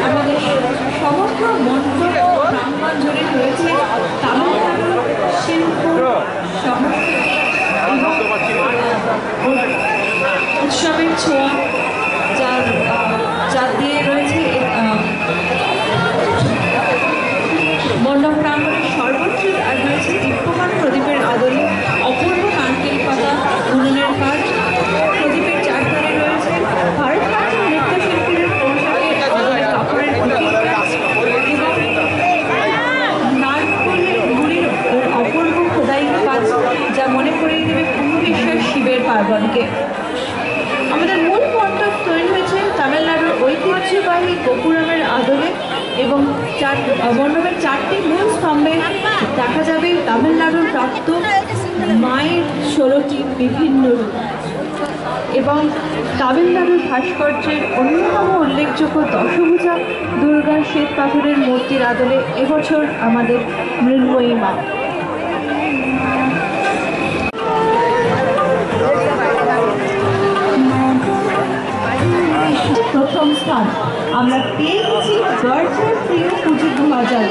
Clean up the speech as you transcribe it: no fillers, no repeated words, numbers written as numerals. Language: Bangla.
আমাদের সমগ্র মন্ত্র প্রাঙ্গণ জুড়ে রয়েছে তামিলনাড়ুর শিল্প উৎসবের ছোঁয়া, যা দিয়ে রয়েছে মণ্ডপ প্রাঙ্গণের সর্বত্র। আর রয়েছে দীপ্যমান প্রদীপের আদলে অপূর্ব নারকেল পাতা, উনুনের কাঠ। প্রদীপের চারধারে রয়েছে ভারতনাট্যম নৃত্যশিল্পীদের পোশাকের আদলে কাপড়ের এবং নারকেলের গুড়ির অপূর্ব খোদাই কাজ, যা মনে করিয়ে দেবে কুম্ভেশ্বর শিবের পার্বণকে। আমাদের মূল মণ্ডপ তৈরি হয়েছে তামিলনাড়ুর ঐতিহ্যবাহী গোপুরমের আদলে এবং মণ্ডপের চারটি মূল স্তম্ভে দেখা যাবে তামিলনাড়ুর প্রাপ্ত মায়ের 16টি বিভিন্ন রূপ। এবং তামিলনাড়ুর ভাস্কর্যের অন্যতম উল্লেখযোগ্য দশভুজা দুর্গার শ্বেত পাথরের মূর্তির আদলে এবছর আমাদের মৃন্ময়ী মা। প্রথম স্থান আমরা পেয়েছি গর্জের প্রিয় পুজো 2000।